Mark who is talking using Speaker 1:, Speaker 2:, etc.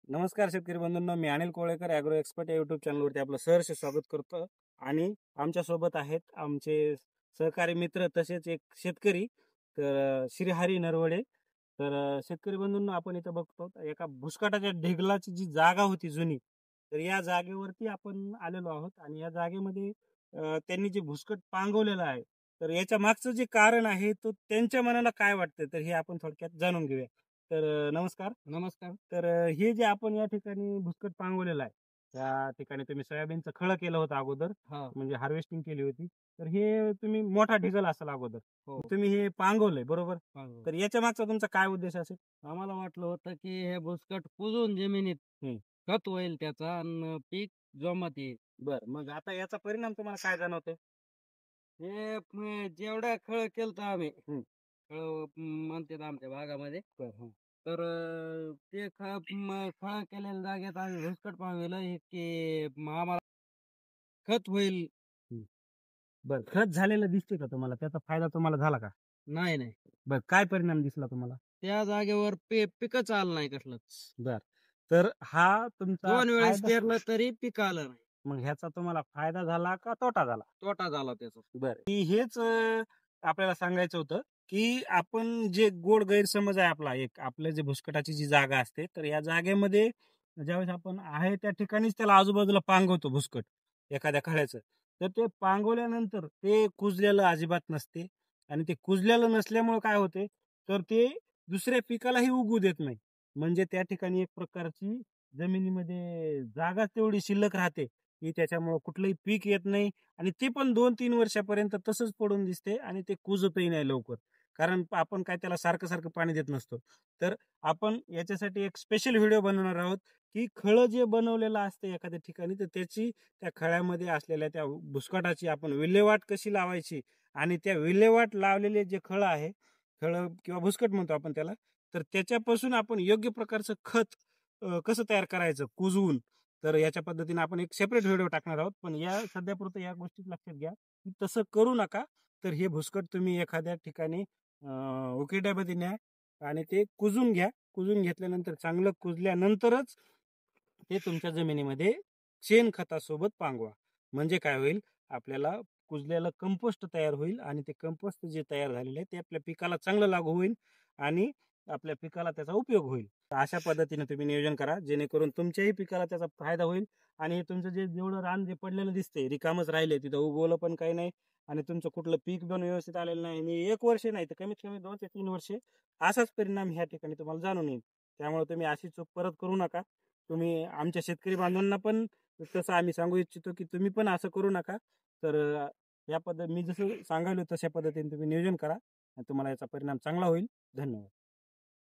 Speaker 1: नमस्कार शेतकरी बंधूंनो, मी Anil Kolekar agro expert या यूट्यूब चॅनलवरती आपलं सहर्ष स्वागत करतो. आणि आमच्यासोबत आहेत आमचे सहकारी मित्र तसेच एक शेतकरी तर श्रीहरी नरवडे. तर शेतकरी बंधूंनो, आपण इथं बघतो एका भुसकाटाच्या ढिगलाची जी जागा होती जुनी, तर या जागेवरती आपण आलेलो आहोत. आणि या जागेमध्ये त्यांनी जे भुसकट पांगवलेलं आहे, तर याच्या मागचं जे कारण आहे तो त्यांच्या मनाला काय वाटतं, तर हे आपण थोडक्यात जाणून घेऊया. तर नमस्कार.
Speaker 2: नमस्कार.
Speaker 1: तर हे जे आपण या ठिकाणी भुसकट पांगवलेलं आहे, त्या ठिकाणी तुम्ही सोयाबीनचं खळं केलं होतं अगोदर,
Speaker 2: हा.
Speaker 1: म्हणजे हार्वेस्टिंग केली होती. तर हे तुम्ही मोठा ढिगल असेल अगोदर,
Speaker 2: हो.
Speaker 1: तुम्ही हे पांगवलंय बरोबर.
Speaker 2: बरोबर.
Speaker 1: तर याच्या मागचा तुमचा काय उद्देश असेल?
Speaker 2: आम्हाला वाटलं होतं की हे भुसकट कुजून जमिनीत
Speaker 1: हम्म.
Speaker 2: खत होईल त्याचा आणि पीक जोमात येईल.
Speaker 1: बर, मग आता याचा परिणाम तुम्हाला काय जाणवतोय?
Speaker 2: हे जेवढ्या खळ केलं आम्ही,
Speaker 1: हम्म.
Speaker 2: खळ म्हणतात आमच्या भागामध्ये,
Speaker 1: बर, हं.
Speaker 2: तर ते खळ केलेल्या जागेत आम्ही भुसकट पांगवलं की आम्हाला खत होईल.
Speaker 1: हम्म. बर, खत झालेलं दिसते का तुम्हाला? त्याचा फायदा तुम्हाला झाला का?
Speaker 2: नाही नाही,
Speaker 1: बर, काय परिणाम दिसला तुम्हाला?
Speaker 2: त्या जागेवर पिकच आलं नाही कसलंच.
Speaker 1: बर, तर हा तुमचा
Speaker 2: 2 वेळेस
Speaker 1: फायदा.
Speaker 2: पेरलं तरी पीक आलं नाही.
Speaker 1: मग ह्याचा तुम्हाला फायदा झाला का तोटा झाला?
Speaker 2: तोटा झाला त्याचा.
Speaker 1: बरं. की हेच आपल्याला सांगायचं होतं, की आपण जे गोड गैरसमज आहे आपला एक, आपलं जे भुसकटाची जी जागा असते, तर या जागेमध्ये ज्यावेळेस आपण आहे त्या ठिकाणीच त्याला आजूबाजूला पांगवतो भुसकट एखाद्या खळ्याचं. तर ते पांगवल्यानंतर ते कुजलेलं अजिबात नसते. आणि ते कुजलेलं नसल्यामुळे काय होते, तर ते दुसऱ्या पिकालाही उगू देत नाही. म्हणजे त्या ठिकाणी एक प्रकारची जमिनीमध्ये जागा तेवढी शिल्लक राहते, की त्याच्यामुळे कुठलंही पीक येत नाही. आणि ते पण 2-3 वर्षापर्यंत तसंच पडून दिसते आणि ते कुजतही नाही लवकर. कारण आपण काय त्याला सारखं सारखं पाणी देत नसतो. तर आपण याच्यासाठी एक स्पेशल व्हिडिओ बनवणार आहोत, की खळं जे बनवलेलं असते एखाद्या ठिकाणी, तर त्याची त्या खळ्यामध्ये असलेल्या त्या भुसकाटाची आपण विल्हेवाट कशी लावायची, आणि त्या विल्हेवाट लावलेले जे खळं आहे, खळं किंवा भुसकट म्हणतो आपण त्याला, तर त्याच्यापासून आपण योग्य प्रकारचं खत कसं तयार करायचं कुजवून. तर याच्या पद्धतीने आपण एक सेपरेट व्हिडिओ टाकणार आहोत. पण या सध्यापुरतं या गोष्टी लक्षात घ्या, की तसं करू नका. तर हे भुसकट तुम्ही एखाद्या ठिकाणी उकिरड्यामध्ये न्या आणि ते कुजून घ्या. कुजून घेतल्यानंतर चांगलं कुजल्यानंतरच ते तुमच्या जमिनीमध्ये शेणखतासोबत पांगवा. म्हणजे काय होईल, आपल्याला कुजलेलं कंपोस्ट तयार होईल आणि ते कंपोस्ट जे तयार झालेलं आहे ते आपल्या पिकाला चांगलं लागू होईल आणि आपल्या पिकाला त्याचा उपयोग होईल. अशा पद्धतीने तुम्ही नियोजन करा, जेणेकरून तुमच्याही पिकाला त्याचा फायदा होईल. आणि तुमचं जे जेवढं रान जे पडलेलं दिसते रिकामच राहिले, तिथं उगवलं पण काही नाही आणि तुमचं कुठलं पीक पण व्यवस्थित आलेलं नाही, आणि 1 वर्ष नाही तर कमीत कमी 2 ते 3 वर्षे असाच परिणाम ह्या ठिकाणी तुम्हाला जाणून येईल. त्यामुळे तुम्ही अशी चूक परत करू नका. तुम्ही आमच्या शेतकरी बांधवांना पण तसं आम्ही सांगू इच्छितो, की तुम्ही पण असं करू नका. तर या पद्धत मी जसं सांगायलो तशा पद्धतीने तुम्ही नियोजन करा आणि तुम्हाला याचा परिणाम चांगला होईल. धन्यवाद.